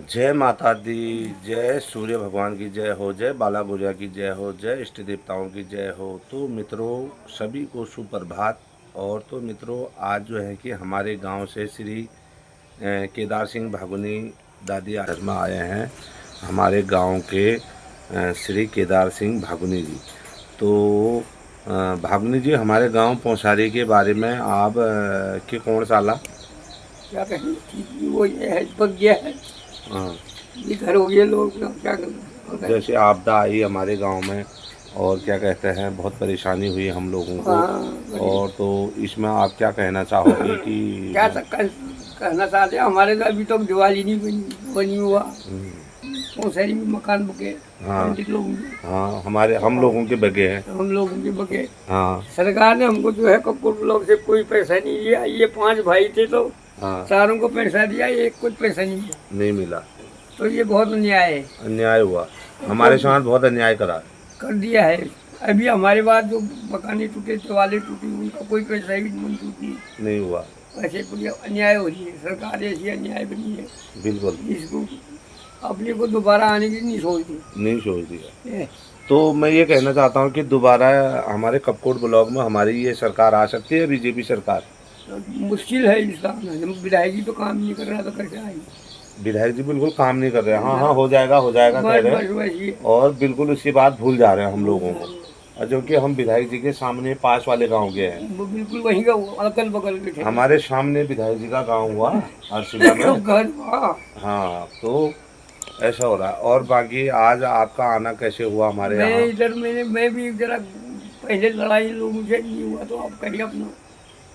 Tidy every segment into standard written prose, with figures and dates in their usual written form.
जय माता दी। जय सूर्य भगवान की जय हो, जय बाला गुड़िया की जय हो, जय इष्ट देवताओं की जय हो। तो मित्रों, सभी को सुप्रभात। और तो मित्रों, आज जो है कि हमारे गांव से श्री केदार सिंह भागुनी दादी आज में आए हैं। हमारे गांव के श्री केदार सिंह भागुनी जी। तो भागुनी जी, हमारे गांव पौसारी के बारे में आप के कौन साला? क्या कहें, ठीक भी वो ये है, पक गया है। हाँ, ये घर हो गए लोग, अब क्या करना होता है। जैसे आपदा आई हमारे गांव में, और क्या कहते हैं, बहुत परेशानी हुई हम लोगों को। हाँ, बड़ी और तो इसमें आप क्या कहना चाहोगे कि क्या कहना चाहते हैं। हमारे तो अभी तक दिवाली नहीं बनी हुआ। वो शहरी में मकान बके, हाँ, पंडित लोगों के, हाँ, हमारे हम लोगों के बगे हैं। हम लोगों के बके। हाँ, सरकार ने हमको जो है कपूर ब्लॉक से कोई पैसा नहीं लिया। ये 5 भाई थे तो हाँ, चारों को पैसा दिया, एक को पैसा नहीं दिया। नहीं मिला। तो ये बहुत अन्याय है। अन्याय हुआ, हमारे साथ बहुत अन्याय करा। कर दिया है। अभी हमारे बाद जो मकाने टूटे, दिवाली टूटी, उनका कोई पैसा भी मंजूर नहीं। नहीं हुआ। ऐसे पूरी अन्याय हो रही है, सरकार ऐसी अन्याय बनी है। बिल्कुल इसको अपने को दोबारा आने की नहीं सोचती नहीं सोच दिया। है। तो मैं ये कहना चाहता हूँ कि दोबारा हमारे कपकोट ब्लॉक में हमारी ये सरकार आ सकती है, बीजेपी सरकार। मुश्किल है इसका। विधायक जी तो काम नहीं कर रहा, तो कैसे आएगी। विधायक जी बिल्कुल काम नहीं कर रहे हैं। हाँ, हाँ, हो जाएगा कह बस रहे बस हैं। वैसी और बिल्कुल उसकी बात भूल जा रहे हैं हम लोगों को। और जो कि हम विधायक जी के सामने पास वाले गांव के हैं। वो बिल्कुल वहीं का अकल बगल के थे। हमारे सामने विधायक जी का गांव हुआ हरसिला तो में। घर, हाँ। हाँ, तो ऐसा हो रहा है। और बाकी आज आपका आना कैसे हुआ हमारे मैं यहाँ? इधर मैं भी जरा पहले लड़ाई लोगों से नहीं हुआ, तो अब कहीं अपना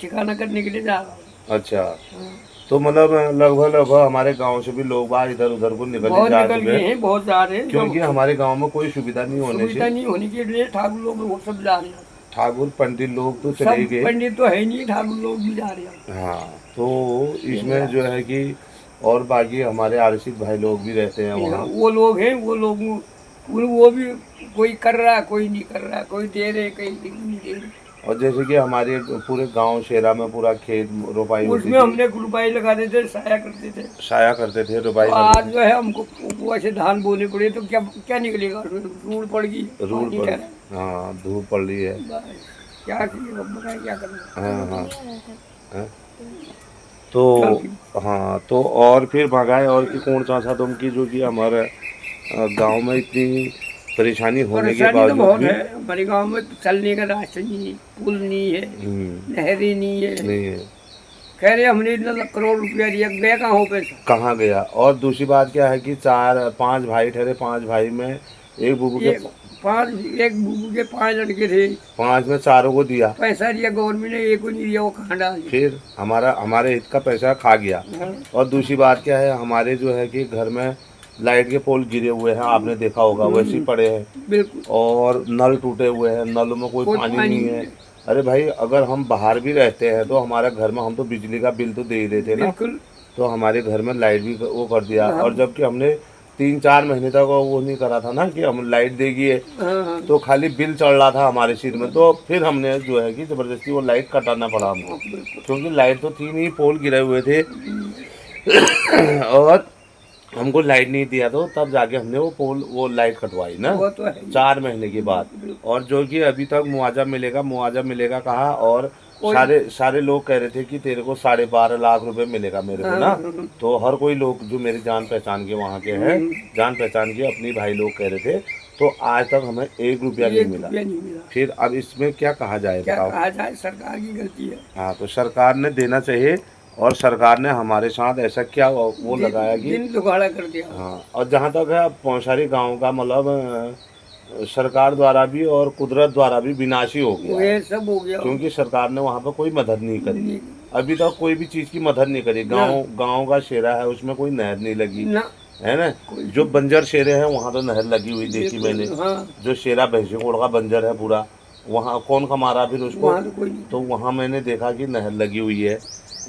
ठिकाना करने के लिए जा रहा हूँ। अच्छा, हाँ। तो मतलब लगभग हमारे गांव से भी लोग बाहर इधर उधर को निकल ही बहुत जा निकल चुके गए हैं। हैं, बहुत जा रहे हैं। क्योंकि सब हमारे गांव में कोई सुविधा नहीं होने सुविधा से नहीं होने के लिए ठाकुर लोग वो सब जा रहे हैं। ठाकुर पंडित लोग तो चले ही सब गए। पंडित तो है नहीं, ठाकुर लोग भी जा रहे हैं। हाँ, तो ये इसमें जो है कि और बाकी हमारे आरसिक भाई लोग भी रहते हैं वहाँ। वो लोग हैं, वो लोग वो भी कोई कर रहा है, कोई नहीं कर रहा, कोई दे रहे, कोई नहीं दे रहे। और जैसे कि हमारे पूरे गांव शेरा में पूरा खेत रोपाई होती उसमें थी, हमने रुपये लगाते थे, साया करते थे। साया करते थे, तो रोपाई आज करते जो है हमको वो ऐसे धान बोने पड़े, तो क्या क्या निकलेगा उसमें। धूल पड़ गई, थे रूल पानी पर। ठहरा, हाँ, धूप पड़ रही है। बस क्या किए, अब बताएं क्या करना। हाँ, हाँ, हाँ। तो चल ठीक। हाँ, तो और फिर भगाए और कि कौन सा था तुम की जो कि हमारे गांव में इतनी परेशानी होने के परेशानी तो बावजूद बहुत भी। है हमारे गांव में। चलने का रास्ता नहीं है, पुल नहीं है, नहरें नहीं है। नहीं है। कह रहे हमने इतना करोड़ रुपया दिया, गया कहाँ हो पैसा। कहाँ गया? और दूसरी बात क्या है कि चार पांच भाई ठहरे, पांच भाई में एक बुबू के ये एक बुबू के 5 लड़के थे। पांच में चारों को दिया। पैसा दिया गवर्नमेंट ने, एक को नहीं दिया, वो कहाँ डाल दिया। फिर हमारे हित का पैसा खा गया। हाँ, और दूसरी बात क्या है, हमारे जो है कि घर में लाइट के पोल गिरे हुए हैं, आपने देखा होगा, वैसे ही पड़े हैं। बिल्कुल। और नल टूटे हुए हैं, नलों में कोई कोई पानी पानी नहीं नहीं है। है। अरे भाई, अगर हम बाहर भी रहते हैं तो हमारे घर में हम तो बिजली का बिल तो दे ही रहे थे ना। बिल्कुल। तो हमारे घर में लाइट भी वो कर दिया। हाँ, और जबकि हमने 3-4 महीने तक वो नहीं करा था ना कि हम लाइट देगी है, हाँ, हाँ, तो खाली बिल चढ़ रहा था हमारे सिर में। तो फिर हमने जो है कि ज़बरदस्ती वो लाइट कटाना पड़ा हमको। हाँ, बिल्कुल। क्योंकि लाइट तो थी नहीं, पोल गिरे हुए थे। और हमको लाइट नहीं दिया, तो तब जाके हमने वो लाइट कटवाई ना, वो तो है ही। 4 महीने के बाद। बिल्कुल। और जो कि अभी तक मुआवजा मिलेगा कहा। और कोई सारे सारे लोग कह रहे थे कि तेरे को 12.5 लाख रुपए मिलेगा मेरे को हाँ, ना। हाँ, तो हर कोई लोग जो मेरी जान पहचान के वहाँ के हैं, जान पहचान के अपनी भाई लोग कह रहे थे। तो आज तक हमें 1 रुपया नहीं 1 मिला। रुपया नहीं मिला। फिर अब इसमें क्या कहा जाए, क्या बताओ। कहा जाए, सरकार की गलती है। हाँ, तो सरकार ने देना चाहिए। और सरकार ने हमारे साथ ऐसा क्या वो लगाया कि दिन दुगाड़ा कर दिया। हाँ। और जहाँ तक है पौंसारी गांव का, मतलब सरकार द्वारा भी और कुदरत द्वारा भी विनाशी हो गया है। ये सब हो गया। क्योंकि सरकार ने वहाँ पर कोई मदद नहीं करी। नहीं, अभी तक कोई भी चीज़ की मदद नहीं करी। ना गांव का शेरा है, उसमें कोई नहर नहीं लगी ना है ना। कोई। जो बंजर शेरे हैं वहाँ तो नहर लगी हुई देखी मैंने। हाँ, जो शेरा भैंसीकोट का बंजर है पूरा, वहाँ कौन कमा रहा फिर उसको? वहाँ तो कोई नहीं। तो वहाँ मैंने देखा कि नहर लगी हुई है।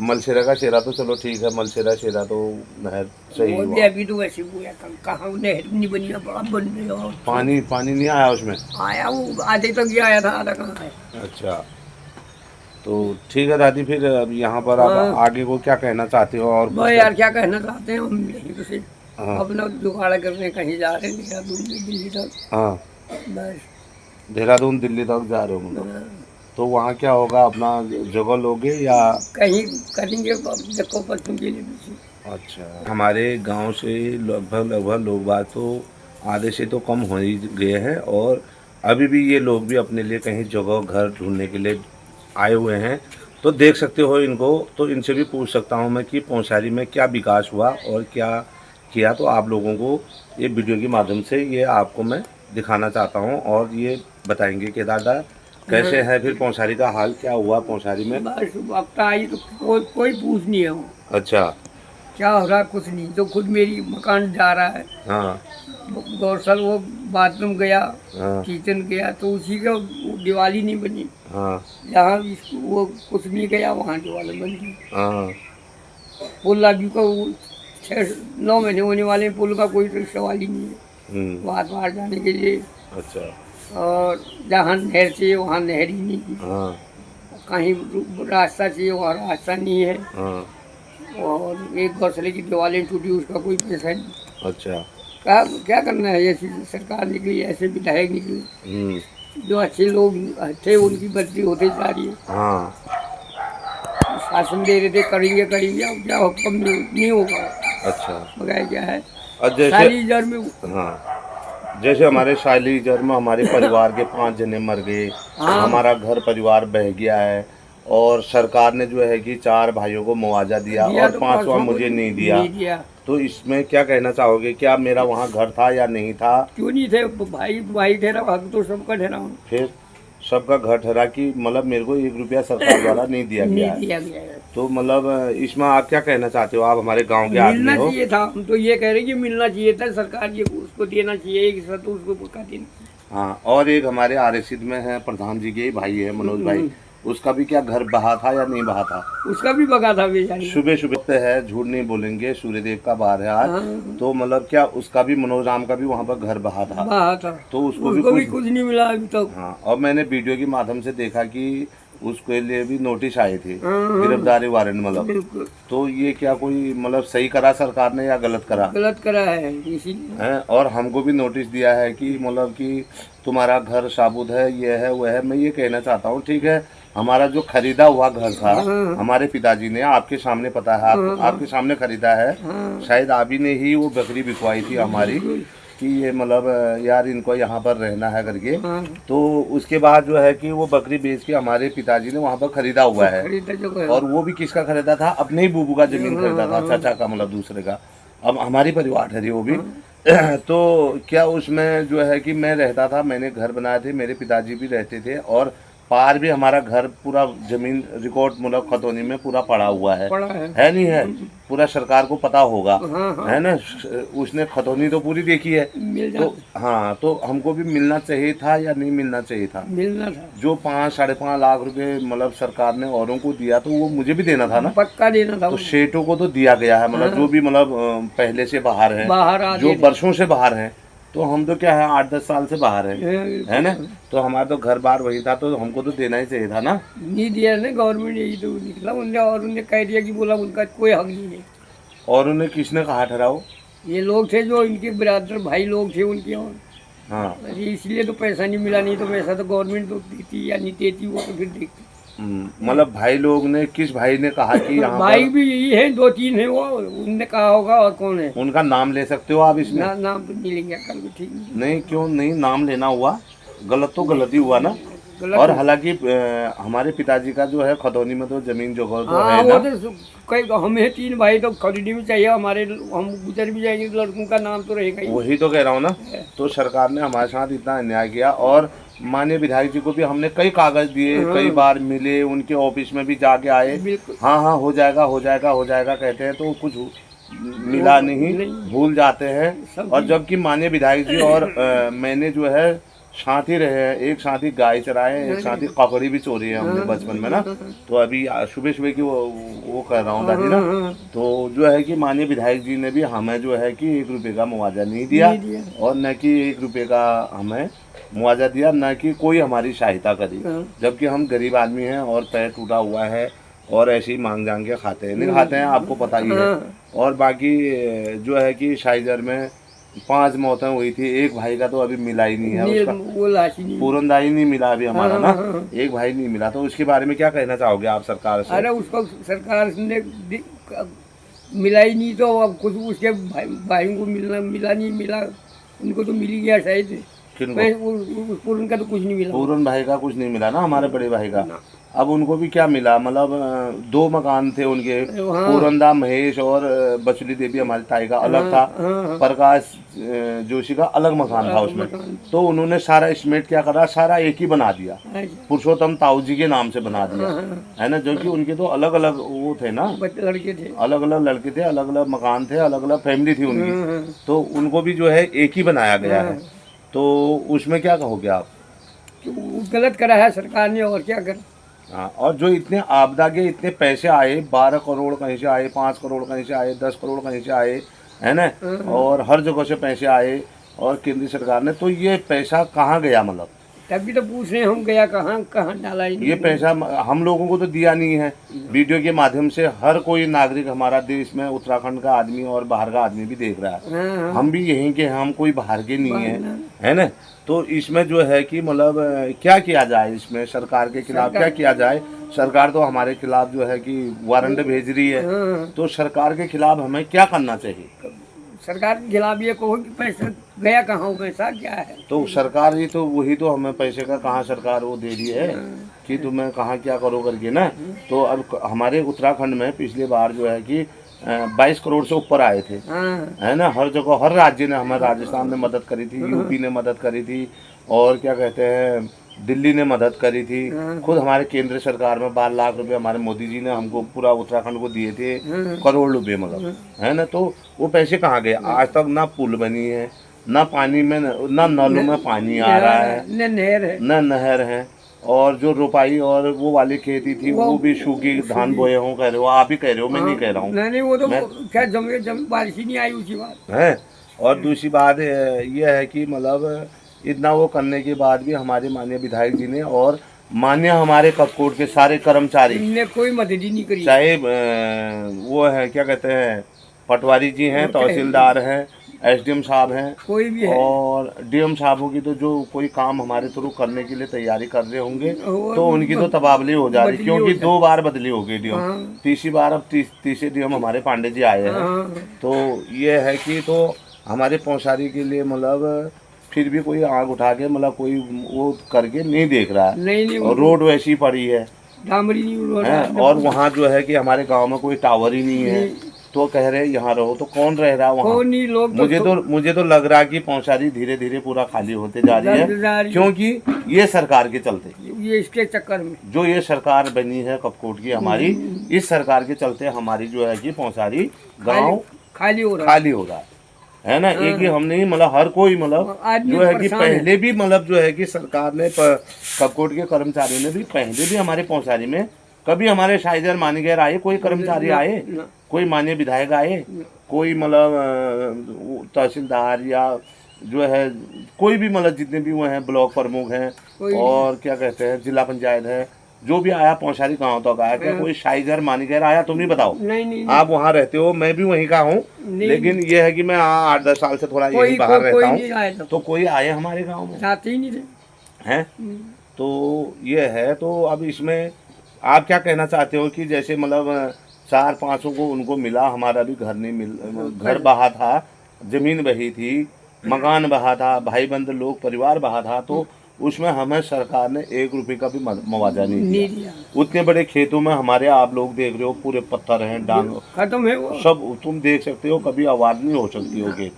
मलसेरा का शेरा तो चलो ठीक है, मलसेरा शेरा तो नहर सही वो भी हुआ। अभी तो वैसे हुआ, कहाँ नहर नहीं बनी है, बड़ा बन रही है। और पानी नहीं आया उसमें? आया, वो आधे तक ही आया था, आधा कहाँ है। अच्छा, तो ठीक है दादी, फिर अब यहाँ पर आप हाँ। आगे को क्या कहना चाहते हो? और बस यार क्या कहना चाहते हैं हम, यहीं से हाँ अपना जुगाड़ करने कहीं जा रहे हैं, देहरादून से दिल्ली तक। हाँ। बस। देहरादून दिल्ली तक जा रहे हो मतलब? हाँ, तो वहाँ क्या होगा, अपना जगह लोगे या? कहीं करेंगे देखो बच्चों के लिए भी। अच्छा, हमारे गांव से लगभग लगभग लोग बाग तो आधे से तो कम हो ही गए हैं, और अभी भी ये लोग भी अपने लिए कहीं जगह घर ढूंढने के लिए आए हुए हैं। तो देख सकते हो इनको, तो इनसे भी पूछ सकता हूँ मैं कि पौंसारी में क्या विकास हुआ और क्या किया। तो आप लोगों को ये वीडियो के माध्यम से ये आपको मैं दिखाना चाहता हूँ, और ये बताएंगे केदारदा कैसे है, फिर पौंसारी का हाल क्या हुआ पौंसारी में। बस वक्त आई तो कोई पूछ नहीं है वो अच्छा। क्या हो रहा है, कुछ नहीं। तो खुद मेरी मकान जा रहा है। हाँ दरअसल वो बाथरूम गया, हाँ किचन गया, तो उसी का वो दिवाली नहीं बनी। हाँ जहाँ वो कुछ नहीं गया वहाँ दिवाली बन गई। हाँ। पुल अभी को 6-9 महीने होने वाले हैं, पुल का कोई तो सवाल ही नहीं है बाहर बाहर जाने के लिए। अच्छा। और जहाँ नहर चाहिए वहाँ नहर ही नहीं है, हाँ कहीं रास्ता चाहिए वहाँ रास्ता नहीं है। हाँ। और एक गौशाले की दिवाली टूटी, उसका कोई पैसा नहीं। अच्छा। क्या क्या करना है, ऐसी सरकार निकली, ऐसे विधायक निकले, जो अच्छे लोग थे उनकी बदली होते जा रही है। हाँ। शासन दे रहे थे करेंगे करेंगे, अब क्या हुक्म नहीं होगा। अच्छा। बगैर क्या है, और जैसे, सारी जड़ में। हाँ, जैसे हमारे शाली जन्म हमारे परिवार के 5 जने मर गए, हाँ हमारा घर परिवार बह गया है, और सरकार ने जो है कि 4 भाइयों को मुआवजा दिया दिया और तो 5वां पाँचों को मुझे नहीं दिया। नहीं दिया। तो इसमें क्या कहना चाहोगे, क्या मेरा वहाँ घर था या नहीं था? क्यों नहीं थे भाई, भाई ठहरा, हक तो सबका ठहरा हूँ। फिर सबका घर ठहरा कि मतलब मेरे को 1 रुपया सरकार द्वारा नहीं दिया नहीं गया है। दिया गया है। तो मतलब इसमें आप क्या कहना चाहते हो, आप हमारे गांव के आदमी मिलना हो? चाहिए था, हम तो ये कह रहे हैं कि मिलना चाहिए था, सरकार ये उसको देना चाहिए, एक साथ उसको पक्का देना चाहिए। हाँ, और एक हमारे आरएससी में है प्रधान जी के ही भाई है मनोज भाई, उसका भी क्या घर बहा था या नहीं बहा था? उसका भी बगा था बेचारी। सुबह सुबह है, झूठ नहीं बोलेंगे, सूर्यदेव का बार है आज। हाँ, तो मतलब क्या उसका भी, मनोज राम का भी वहाँ पर घर बहा था? बहा था। तो उसको उसको भी भी कुछ नहीं मिला अभी तक। हाँ, और मैंने वीडियो के माध्यम से देखा कि उसके लिए भी नोटिस आए थे, हाँ, गिरफ्तारी वारंट मतलब। बिल्कुल तो ये क्या कोई मतलब सही करा सरकार ने या गलत करा गलत करा है इसीलिए। है? और हमको भी नोटिस दिया है कि मतलब कि तुम्हारा घर साबुत है, ये है वो है। मैं ये कहना चाहता हूँ, ठीक है, हमारा जो खरीदा हुआ घर था, हाँ, हमारे पिताजी ने, आपके सामने पता है, आपके सामने खरीदा है, हाँ, शायद आप ही ने ही वो बकरी बिकवाई थी हमारी कि ये मतलब यार इनको यहाँ पर रहना है करके। हाँ, तो उसके बाद जो है कि वो बकरी बेच के हमारे पिताजी ने वहाँ पर खरीदा हुआ है। खरीदा जो है। और वो भी किसका खरीदा था? अपने ही बूबू का जमीन खरीदा था, चाचा का, मतलब दूसरे का। अब हमारी परिवार ठहरी वो भी। तो क्या उसमें जो है कि मैं रहता था, मैंने घर बनाए थे, मेरे पिताजी भी रहते थे, और पार भी हमारा घर पूरा जमीन रिकॉर्ड मतलब खतौनी में पूरा पड़ा हुआ पड़ा है नहीं है? पूरा सरकार को पता होगा, हाँ, हाँ, है ना? उसने खतौनी तो पूरी देखी है। मिल तो जाता, हाँ, तो हमको भी मिलना चाहिए था या नहीं मिलना चाहिए था? मिलना था। जो 5-5.5 लाख रुपए मतलब सरकार ने औरों को दिया, तो वो मुझे भी देना था ना? पक्का देना था तो वो। सेठों को तो दिया गया है, मतलब जो भी मतलब पहले से बाहर हैं, बाहर आ जो गए थे। वर्षों से बाहर हैं। तो हम तो क्या है 8-10 साल से बाहर हैं, है ना? तो हमारा तो घर बार वही था, तो हमको तो देना ही चाहिए था ना? नहीं दिया ना गवर्नमेंट, यही तो निकला उनने, और उनने कह दिया कि बोला उनका कोई हक नहीं है। और उन्हें किसने कहा ठहराओ? ये लोग थे जो इनके बिरादर भाई लोग थे उनके, और हाँ। अरे इसलिए तो पैसा नहीं मिला, नहीं तो पैसा तो गवर्नमेंट तो देती या नहीं देती वो तो फिर देखती। मतलब भाई लोग ने, किस भाई ने कहा कि यहाँ भाई पर? भी यही है, 2-3 है वो, उनने कहा होगा। और कौन है? उनका नाम ले सकते हो आप इसमें? नाम तो नहीं लेंगे, कल को ठीक नहीं। नहीं, क्यों नहीं नाम लेना हुआ? गलत तो गलत ही हुआ ना? गलत और है। हालांकि हमारे पिताजी का जो है खतौनी में तो जमीन जगह तो हाँ, है वो ना? तो कई हमें 3 भाई तो खरीदी में चाहिए हमारे, हम गुजर भी जाएंगे तो लड़कों का नाम तो रहेगा ही। वही तो कह रहा हूँ ना। तो सरकार ने हमारे साथ इतना अन्याय किया, और माननीय विधायक जी को भी हमने कई कागज दिए, कई बार मिले, उनके ऑफिस में भी जाके आए। बिल्कुल। हाँ हाँ, हो जाएगा हो जाएगा हो जाएगा कहते हैं, तो कुछ मिला नहीं, भूल जाते हैं। और जबकि माननीय विधायक जी और मैंने जो है साथ ही रहे हैं, एक साथ ही गाय चराए, एक साथ ही ककड़ी भी चोरी है हमने बचपन में ना। तो अभी सुबह सुबह की वो कर रहा हूँ दादी ना। तो जो है कि माननीय विधायक जी ने भी हमें जो है कि 1 रुपये का मुआवजा नहीं दिया, और न कि 1 रुपये का हमें मुआवजा दिया, न कि कोई हमारी सहायता करी। जबकि हम गरीब आदमी हैं और पैर टूटा हुआ है, और ऐसे ही मांग जांग के खाते हैं, नहीं खाते हैं, आपको पता ही है। हाँ। और बाकी जो है कि शाइजर में 5 मौतें हुई थी, एक भाई का तो अभी मिला ही नहीं है, उसका वो लाश ही नहीं। पूरनदा ही नहीं मिला अभी हमारा हाँ, ना, हाँ, हाँ। एक भाई नहीं मिला। तो उसके बारे में क्या कहना चाहोगे आप सरकार से? अरे उसको सरकार ने मिला ही नहीं, तो अब कुछ उसके भाइयों को मिला नहीं मिला, उनको तो मिल ही गया शायद। किनको? मैं पूरन का तो कुछ नहीं मिला। पूरन भाई का कुछ नहीं मिला ना, हमारे बड़े भाई का। ना। अब उनको भी क्या मिला, मतलब 2 मकान थे उनके, हाँ। पूरनदा महेश और बचुली देवी हमारी ताई का अलग था, हाँ। प्रकाश जोशी का अलग मकान था उसमें। मकान। तो उन्होंने सारा एस्टीमेट क्या करा, सारा एक ही बना दिया, अच्छा। पुरुषोत्तम ताऊ जी के नाम से बना दिया, हाँ। है ना, जो कि उनके तो अलग अलग वो थे ना, लड़के थे। अलग अलग लड़के थे, अलग अलग मकान थे, अलग अलग फैमिली थी उनकी। हाँ। तो उनको भी जो है एक ही बनाया गया है। हाँ। तो उसमें क्या कहोगे आप? तो वो गलत करा है सरकार ने, और क्या कर। हाँ, और जो इतने आपदा के इतने पैसे आए, 12 करोड़ कहीं से आए, 5 करोड़ कहीं से आए, 10 करोड़ कहीं से आए, है ना, और हर जगह से पैसे आए, और केंद्र सरकार ने, तो ये पैसा कहाँ गया, मतलब तभी तो पूछ रहे हैं हम, गया कहाँ, कहाँ डाला ये पैसा हम लोगों को तो दिया नहीं है। वीडियो के माध्यम से हर कोई नागरिक हमारा देश में, उत्तराखंड का आदमी और बाहर का आदमी भी देख रहा है। हाँ। हम भी यहीं के, हम कोई बाहर के नहीं बाहर है, ना। है ना। तो इसमें जो है कि मतलब क्या किया जाए, इसमें सरकार के खिलाफ क्या किया जाए? सरकार तो हमारे खिलाफ जो है कि वारंट भेज रही है, हाँ। तो सरकार के खिलाफ हमें क्या करना चाहिए? सरकार के खिलाफ ये कहो कि पैसा गया कहाँ, हो पैसा क्या है। तो सरकार ही तो, वही तो हमें पैसे का कहाँ सरकार वो दे रही है कि तुम्हें कहाँ क्या करो करके ना। तो अब हमारे उत्तराखंड में पिछली बार जो है कि 22 करोड़ से ऊपर आए थे, हाँ। है ना, हर जगह, हर राज्य ने, हमारे राजस्थान ने मदद करी थी, यूपी ने मदद करी थी, और क्या कहते हैं, दिल्ली ने मदद करी थी, खुद हमारे केंद्र सरकार में 12 लाख रुपए हमारे मोदी जी ने हमको पूरा उत्तराखंड को दिए थे, करोड़ रुपए, मतलब, है ना। तो वो पैसे कहाँ गए? आज तक ना पुल बनी है, ना पानी में, ना नलों में पानी आ रहा है, न नहर है। न नहर है, और जो रोपाई और वो वाली खेती थी वो भी सूखी, धान बोए हों, कह रहे हो आप ही, कह रहे हो, मैं नहीं कह रहा हूँ, नहीं वो तो क्या जम बारिश ही नहीं आई उसी बात है। और दूसरी बात ये है कि मतलब इतना वो करने के बाद भी हमारे माननीय विधायक जी ने और माननीय हमारे कपकोट के सारे कर्मचारी ने कोई मदद ही नहीं करी। चाहे वो है क्या कहते हैं, पटवारी जी हैं, तहसीलदार हैं, एसडीएम साहब हैं, कोई भी है, और डीएम साहबों की तो जो कोई काम हमारे थ्रू करने के लिए तैयारी कर रहे होंगे, और तो उनकी तो तबादली हो जा रही, बदली क्योंकि हो 2 बार बदली हो गई डीएम। हाँ। तीसरी बार अब तीसरे डीएम हमारे पांडे जी आए हैं। हाँ। तो ये है कि तो हमारे पौंसारी के लिए मतलब फिर भी कोई आग उठा के, मतलब कोई वो करके नहीं देख रहा है। नहीं और रोड वैसी पड़ी है, डामरी नहीं है, और वहाँ जो है कि हमारे गांव में कोई टावर ही नहीं है, तो कह रहे यहाँ रहो, तो कौन रह रहा है वहाँ? कौन नहीं, लोग मुझे तो लग रहा है कि पौंसारी धीरे धीरे पूरा खाली होते जा रही है, क्योंकि ये सरकार के चलते, ये इसके चक्कर में जो ये सरकार बनी है कपकोट की हमारी, इस सरकार के चलते हमारी जो है कि पौंसारी गाँव खाली हो रहा है ना। एक ही हम नहीं, मतलब हर कोई, मतलब जो है कि पहले भी, मतलब जो है कि सरकार ने, कपकोट के कर्मचारियों ने भी पहले भी हमारे पौंसारी में कभी हमारे शाइजर मानीगैर आए, कोई कर्मचारी आए, कोई माननीय विधायक आए, कोई मतलब तहसीलदार या जो है कोई भी, मतलब जितने भी वो हैं, ब्लॉक प्रमुख हैं, और क्या कहते हैं, जिला पंचायत है, जो भी आया पौंसारी गाँव तक आया, क्या कोई शाइजर मानीगैर आया? तुम ही बताओ। नहीं। आप वहाँ रहते हो, मैं भी वहीं का हूँ, लेकिन ये है कि मैं 8-10 साल से थोड़ा यहीं बाहर रहता हूँ, तो कोई आए हमारे गाँव में? जाते ही नहीं थे। हैं? तो ये है। तो अब इसमें आप क्या कहना चाहते हो कि जैसे मतलब 4-5 को उनको मिला, हमारा भी घर नहीं मिल, घर बहा था, जमीन बही थी, मकान बहा था, भाई बंद लोग परिवार बहा था, तो उसमें हमें सरकार ने 1 रुपये का भी मुआवजा नहीं दिया। उतने बड़े खेतों में हमारे, आप लोग देख रहे हो, पूरे पत्थर हैं, डांग खत्म है वो सब, तुम देख सकते हो, कभी आवाज नहीं हो सकती होगी,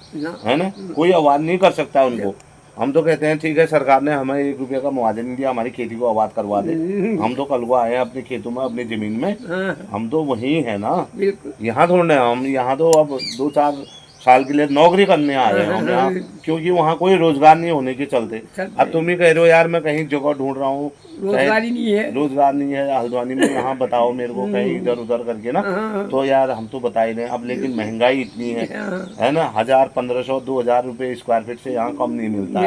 है ना, कोई आवाज नहीं कर सकता उनको। हम तो कहते हैं ठीक है, सरकार ने हमें 1 रुपये का मुआवजा नहीं दिया, हमारी खेती को आबाद करवा दे, हम तो कल को आए हैं अपने खेतों में, अपनी जमीन में, हम तो वहीं है ना, यहाँ थोड़े हम, यहाँ तो अब 2-4 साल के लिए नौकरी करने आए हैं हम यहाँ, क्योंकि वहाँ कोई रोजगार नहीं होने के चलते। अब तुम ही कह रहे हो यार मैं कहीं जगह ढूंढ रहा हूँ, रोजगार नहीं है हल्द्वानी में, यहाँ बताओ मेरे को कहीं इधर उधर करके ना, तो यार हम तो बता ही रहे। अब लेकिन महंगाई इतनी है ना, 1000, 1500, 2000 रुपये स्क्वायर फीट से यहाँ कम नहीं मिलता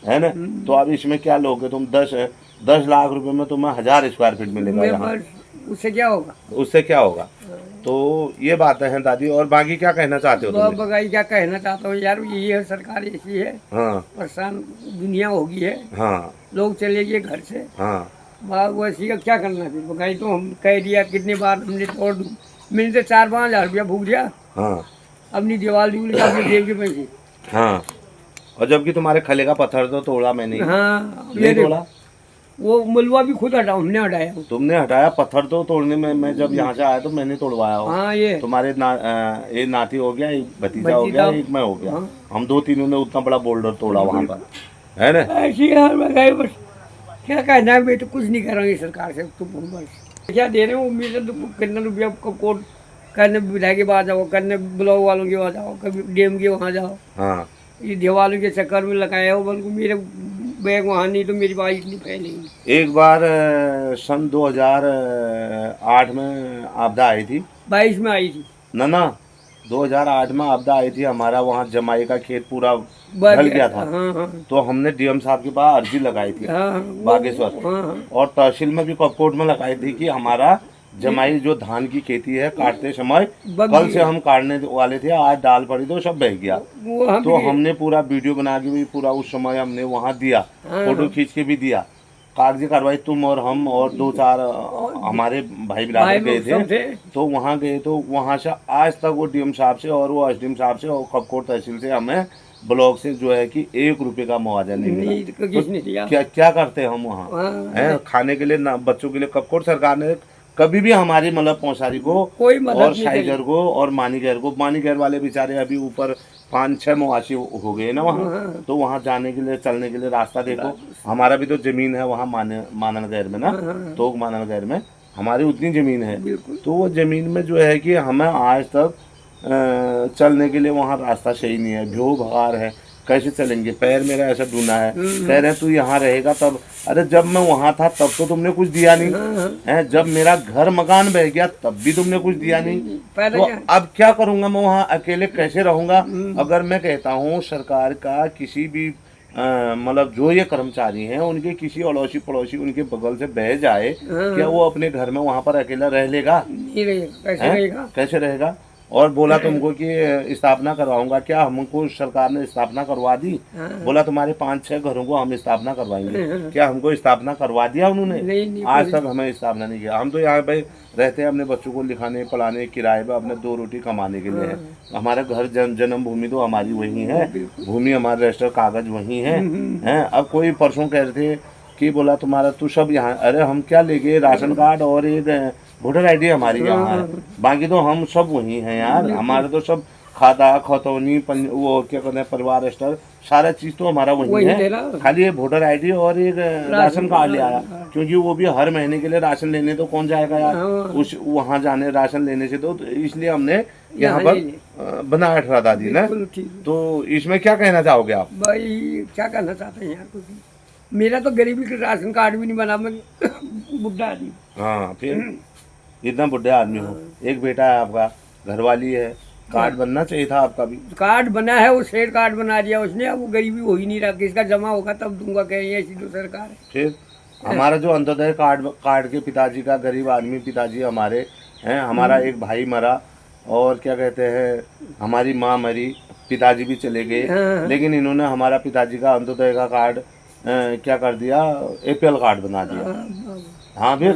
है ना। तो अब इसमें क्या लोगे तुम? 10 लाख रुपए में तुम्हें 1000 स्क्वायर फीट मिलेगा यहाँ, उससे क्या होगा? उससे क्या होगा? तो ये बातें हैं दादी। और बाकी क्या कहना चाहते हो तुम? बगाई क्या कहना चाहता हूँ यार, यही है, सरकार ऐसी है, हाँ परेशान दुनिया हो गई है, हाँ लोग चले गए घर से, हाँ बाग वैसी का क्या करना? फिर बगाई तो हम कह दिया कितनी बार हमने तोड़ दूँ, मैंने तो 4-5 हज़ार रुपया फूक दिया हाँ अपनी दीवार दीवार का, अपने जेब के पैसे। हाँ। और जबकि तुम्हारे खले का पत्थर तो तोड़ा मैंने ही। हाँ, अब ये नहीं देखो, तोड़ा? वो मलबा भी खुद हमने हटाया। तुमने हटाया? पत्थर तो तोड़ने में मैं जब यहाँ से आया तो मैंने तोड़वाया हो। हाँ, ये तुम्हारे एक नाती हो गया, एक भतीजा हो भतीजा, गया, एक मैं हो गया। हाँ। हम दो तीनों ने उतना बड़ा बोल्डर तोड़ा वहां पर, है ना? ऐसी यार बगाई, बस क्या कहना है, मैं तो कुछ नहीं कर रहा हूँ सरकार से, तो बस क्या दे रहे हो उम्मीद है, तो कितना रुपया कोर्ट करने विधायक के पास जाओ, करने ब्लॉक वालों के पास जाओ, कभी डीएम के वहाँ जाओ, हाँ ये दीवारों के चक्कर में लगाया हो, बल्कि मेरे बैग वहाँ नहीं तो मेरी बाइक नहीं फैलेगी। एक बार सन 2008 में आपदा आई थी 22 में आई थी। ना 2008 में आपदा आई थी। हमारा वहाँ जमाई का खेत पूरा बच ढल गया था। हाँ हाँ तो हमने डीएम साहब के पास अर्जी लगाई थी हाँ, बागेश्वर, हाँ और तहसील में भी कपकोट में लगाई थी कि हमारा जमाई जो धान की खेती है काटते समय, बग कल से हम काटने वाले थे, आज डाल पड़ी तो सब बह गया। वो हम तो हमने पूरा वीडियो बना के भी पूरा उस समय हमने वहाँ दिया, फोटो खींच के भी दिया। कागजी कार्रवाई तुम और हम और 2-4 हमारे भाई बिरादर गए सब थे। थे। तो वहाँ गए तो वहाँ से आज तक वो डीएम साहब से और वो एसडीएम साहब से और कपकोट तहसील से हमें ब्लॉक से जो है कि 1 रुपए का मुआवजा नहीं मिला। नहीं तो किसने दिया? क्या क्या करते हम वहाँ हाँ, हैं? खाने के लिए ना, बच्चों के लिए कपकोट सरकार ने कभी भी हमारी मतलब पौसारी को कोई मदद और नहीं शाइगर को और मानीगैर वाले बेचारे अभी ऊपर 5-6 मुआशी हो गए ना वहाँ। तो वहाँ जाने के लिए, चलने के लिए रास्ता देखो। हमारा भी तो जमीन है वहाँ माननगैर में ना, तोक माननगैर में हमारी उतनी जमीन है। बिल्कुल। तो वो जमीन में जो है कि हमें आज तक चलने के लिए वहाँ रास्ता सही नहीं है, भ्यो भार है, कैसे चलेंगे? पैर मेरा ऐसा डूना है। कह रहे हैं तू यहाँ रहेगा तब। अरे जब मैं वहाँ था तब तो तुमने कुछ दिया नहीं है, जब मेरा घर मकान बह गया तब भी तुमने कुछ दिया नहीं। पहले तो क्या? अब क्या करूँगा मैं वहाँ अकेले, कैसे रहूँगा? अगर मैं कहता हूँ सरकार का किसी भी मतलब जो ये कर्मचारी हैं उनके किसी अड़ोसी पड़ोसी उनके बगल से बह जाए, क्या वो अपने घर में वहाँ पर अकेला रह लेगा? नहीं रहेगा, कैसे हैं? रहेगा? कैसे रहेगा? और बोला तुमको कि स्थापना करवाऊंगा, क्या हमको सरकार ने स्थापना करवा दी? बोला तुम्हारे 5-6 घरों को हम स्थापना करवाएंगे, क्या हमको स्थापना करवा दिया उन्होंने? नहीं, आज तक हमें स्थापना नहीं किया। हम तो यहाँ पे रहते हैं अपने बच्चों को लिखाने पढ़ाने किराए पे, अपने 2 रोटी कमाने के लिए है। हमारा घर जन्मभूमि तो हमारी वही है, भूमि हमारे रजिस्टर कागज वही है। हैं? अब कोई परसों कह रहे थे कि बोला तुम्हारा तू सब यहाँ, अरे हम क्या ले गए? राशन कार्ड और एक वोटर आईडी हमारी यहाँ है, बाकी तो हम सब वही हैं यार। हमारे तो सब खाता खतौनी वो क्या कहते हैं परिवार रजिस्टर सारा चीज तो हमारा वही है। खाली ये वोटर आईडी और एक राशन कार्ड ले आया, क्योंकि वो भी हर महीने के लिए राशन लेने तो कौन जाएगा यार उस वहाँ जाने राशन लेने से। तो इसलिए हमने यहाँ पर बनाया था दादी ना। तो इसमें क्या कहना चाहोगे आप? भाई क्या कहना चाहते हैं यार कुछ? मेरा तो गरीबी का राशन कार्ड भी नहीं बना, मैं बुढ़ा आदमी। हाँ, फिर इतना बुढ़े आदमी हो, एक बेटा है आपका, घरवाली है, कार्ड बनना चाहिए था आपका भी। कार्ड बना है, वो शेड कार्ड बना दिया उसने, अब वो गरीबी हो ही नहीं रहा, किसका जमा होगा तब दूंगा, कह रही है ऐसी तो सरकार है। फिर हमारा जो अंत्योदय कार्ड के पिताजी का, गरीब आदमी पिताजी हमारे हैं, हमारा एक भाई मरा और क्या कहते हैं हमारी माँ मरी, पिताजी भी चले गए, लेकिन इन्होंने हमारा पिताजी का अंत्योदय का कार्ड क्या कर दिया, APL कार्ड बना दिया। हाँ फिर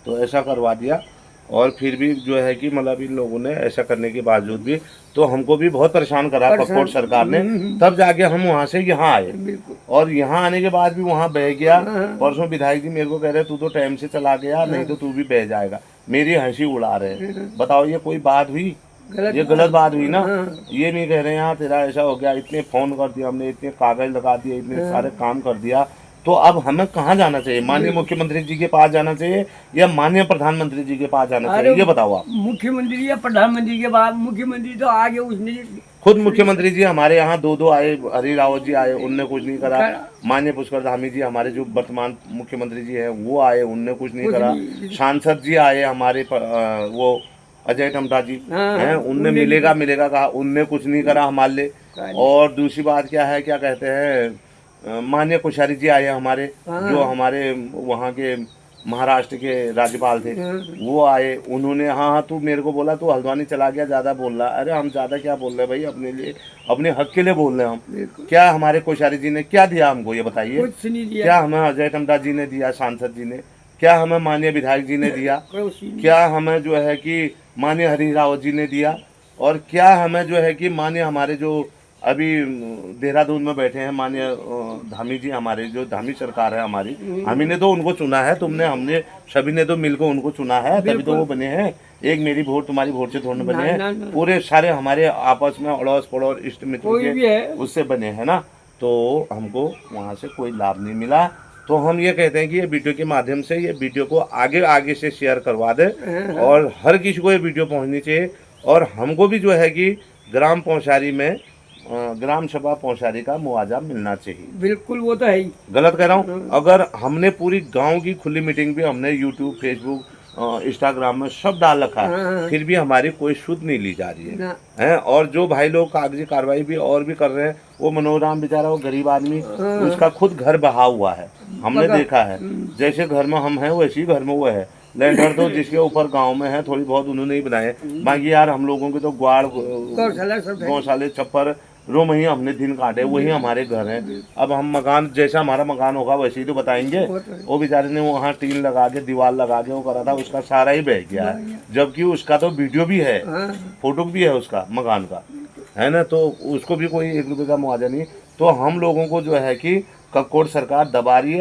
तो ऐसा करवा दिया। और फिर भी जो है कि मतलब इन लोगों ने ऐसा करने के बावजूद भी तो हमको भी बहुत परेशान करा कपकोट सरकार ने, तब जाके हम वहाँ से यहाँ आए। और यहाँ आने के बाद भी वहाँ बह गया। परसों विधायक जी मेरे को कह रहे तू तो टाइम से चला गया, नहीं तो तू भी बह जाएगा। मेरी हंसी उड़ा रहे। बताओ ये कोई बात हुई? ये गलत बात हुई ना। ये नहीं कह रहे यहाँ तेरा ऐसा हो गया, इतने फोन कर दिया हमने, इतने कागज लगा दिए, इतने सारे काम कर दिया। तो अब हमें कहाँ जाना चाहिए? माननीय मुख्यमंत्री जी के पास जाना चाहिए या माननीय प्रधानमंत्री जी के पास जाना चाहिए? ये बताओ आप। मुख्यमंत्री या प्रधानमंत्री के बाद, मुख्यमंत्री तो आगे उसने खुद मुख्यमंत्री जी हमारे यहाँ 2 आए, हरी रावत जी आए, उनने कुछ नहीं करा। माननीय पुष्कर धामी जी हमारे जो वर्तमान मुख्यमंत्री जी हैं वो आए, उनने कुछ नहीं करा। सांसद जी आए हमारे वो अजय टमटा जी हैं, उनने मिलेगा कहा, उनने कुछ नहीं करा हमारे लिए। और दूसरी बात क्या है, क्या कहते हैं माननीय कोश्यारी जी आए हमारे, जो हमारे वहाँ के महाराष्ट्र के राज्यपाल थे, वो आए, उन्होंने हाँ तू मेरे को बोला तू हल्द्वानी चला गया, ज़्यादा बोल रहा। अरे हम ज़्यादा क्या बोल रहे हैं भाई, अपने लिए अपने हक के लिए बोल रहे हैं हम। क्या हमारे कोश्यारी जी ने क्या दिया हमको, ये बताइए। कुछ नहीं दिया। क्या हमें अजय टमटा जी ने दिया, सांसद जी ने? क्या हमें माननीय विधायक जी ने दिया? क्या हमें जो है कि माननीय हरीश रावत जी ने दिया? और क्या हमें जो है कि माननीय हमारे जो अभी देहरादून में बैठे हैं माननीय धामी जी, हमारे जो धामी सरकार है हमारी, हम ही ने तो उनको चुना है, तुमने हमने सभी ने तो मिलकर उनको चुना है, तभी तो वो बने हैं। एक मेरी वोट तुम्हारी वोट से थोड़े बने हैं, पूरे सारे हमारे आपस में अड़ोस पड़ोस इष्ट मित्र के उससे बने हैं ना। तो हमको वहाँ से कोई लाभ नहीं मिला। तो हम ये कहते हैं कि ये वीडियो के माध्यम से ये वीडियो को आगे आगे से शेयर करवा दे और हर किसी को ये वीडियो पहुंचनी चाहिए। और हमको भी जो है कि ग्राम पौंसारी में ग्राम सभा पौंसारी का मुआवजा मिलना चाहिए। बिल्कुल, वो तो है ही। गलत कह रहा हूँ? अगर हमने पूरी गांव की खुली मीटिंग भी हमने यूट्यूब, फेसबुक, इंस्टाग्राम में सब डाल रखा है, फिर भी हमारी कोई सुध नहीं ली जा रही है। और जो भाई लोग कागजी कार्रवाई भी और भी कर रहे हैं, वो मनोराम बेचारा, वो गरीब आदमी, उसका खुद घर बहा हुआ है, हमने देखा है। जैसे घर में हम हैं वैसे ही घर में वो है। लैंडर तो जिसके ऊपर गांव में है थोड़ी बहुत उन्होंने ही बनाए, बाकी यार हम लोगों के तो ग्वाड़, गौशाले, छप्पर, रूम ही हमने दिन काटे, वही हमारे घर हैं। अब हम मकान, जैसा हमारा मकान होगा वैसे ही तो बताएंगे। वो बेचारे ने वहाँ टीन लगा के, दीवार लगा के वो करा था, उसका सारा ही बह गया है, जबकि उसका तो वीडियो भी है, फोटो भी है उसका मकान का, है ना। तो उसको भी कोई 1 रुपये का मुआवजा नहीं। तो हम लोगों को जो है कि कक्कोड़ सरकार दबा रही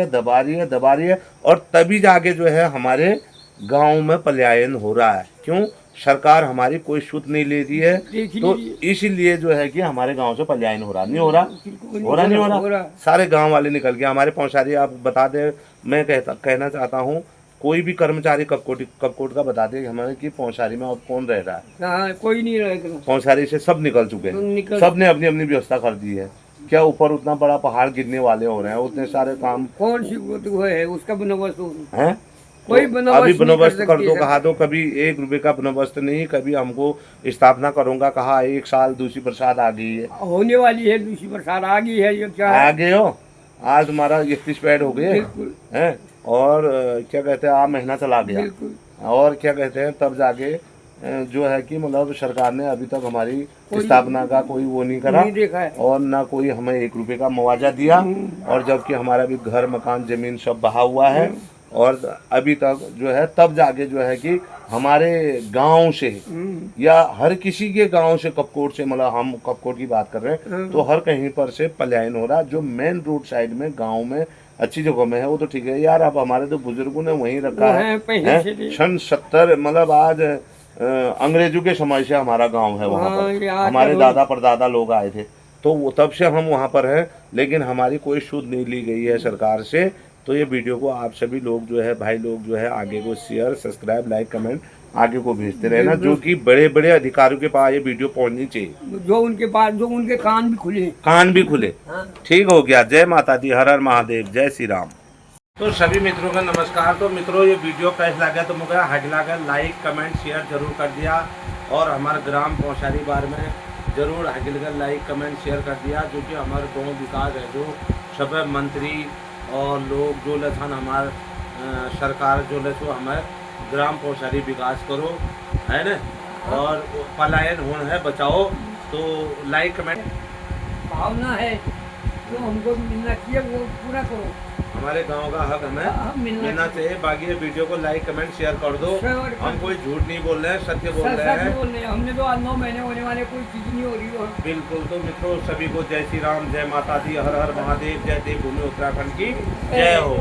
है और तभी जाके जो है हमारे गांव में पलायन हो रहा है। क्यों? सरकार हमारी कोई सुध नहीं ले रही है, तो इसीलिए जो है कि हमारे गांव से पलायन हो रहा नहीं हो रहा। सारे गांव वाले निकल गए हमारे पौंसारी। आप बता दे, मैं कहना चाहता हूँ, कोई भी कर्मचारी कपकोट का बता दे हमारे कि पौंसारी में अब कौन रह रहा है। कोई नहीं रहेगा। पौंसारी से सब निकल चुके हैं, सब ने अपनी अपनी व्यवस्था कर दी है। क्या ऊपर उतना बड़ा पहाड़ गिरने वाले हो रहे हैं, उतने सारे काम कौन सी वो है उसका बंदोबस्त है? कोई अभी बंदोबस्त कर दो कहा, तो कभी 1 रुपये का बंदोबस्त नहीं, कभी हमको स्थापना करूंगा कहा, 1 साल दूसरी प्रसाद आ गई है, होने वाली है दूसरी प्रसाद आ गई है। ये क्या आ गए हो? आज तुम्हारा 31 पैड हो गए हैं, और क्या कहते हैं, आप महीना चला गया, और क्या कहते हैं, तब जाके जो है कि मतलब सरकार ने अभी तक हमारी स्थापना का कोई वो नहीं करा, और ना कोई हमें 1 रुपये का मुआवजा दिया। और जबकि हमारा भी घर, मकान, जमीन सब बहा हुआ है, और अभी तक जो है तब जाके जो है कि हमारे गांव से या हर किसी के गांव से, कपकोट से, मतलब हम कपकोट की बात कर रहे हैं, तो हर कहीं पर से पलायन हो रहा। जो मेन रोड साइड में गांव में अच्छी जगह में है वो तो ठीक है यार। अब हमारे तो बुजुर्गों ने वहीं रखा है, सन 70, मतलब आज अंग्रेजों के समय से हमारा गांव है वहाँ पर, हमारे दादा परदादा लोग आए थे, तो वो तब से हम वहाँ पर हैं, लेकिन हमारी कोई सुध नहीं ली गई है सरकार से। तो ये वीडियो को आप सभी लोग जो है, भाई लोग जो है, आगे को शेयर, सब्सक्राइब, लाइक, कमेंट आगे को भेजते रहना, जो कि बड़े बड़े अधिकारियों के पास ये वीडियो पहुंचनी चाहिए, जो उनके पास, जो उनके कान भी खुले। ठीक हो गया। जय माता दी, हर हर महादेव, जय श्री राम। तो सभी मित्रों का नमस्कार। तो मित्रों, ये वीडियो कैसा लगा तो मुझे हटलाकर लाइक, कमेंट, शेयर जरूर कर दिया, और हमारे ग्राम पौंसारी बार में जरूर हटलाकर लाइक, कमेंट, शेयर कर दिया, जो कि हमारे गाँव विकास है, जो सब मंत्री और लोग जो लथन हमारे सरकार जो ले, तो हमारे ग्राम पौंसारी विकास करो, है ना, और पलायन होना है, बचाओ। तो लाइक, कमेंट, भावना है जो हमको मिलना चाहिए वो पूरा करो। हमारे गांव का हक हमें मिलना चाहिए। बाकी ये वीडियो को लाइक, कमेंट, शेयर कर दो। हम कोई झूठ नहीं बोल रहे हैं, सत्य बोल रहे हैं। हमने तो 9 महीने होने वाले, कोई चीज नहीं हो रही हो। बिल्कुल। तो मित्रों सभी को जय श्री राम, जय माता दी, हर हर महादेव, जय देवभूमि उत्तराखंड की जय हो।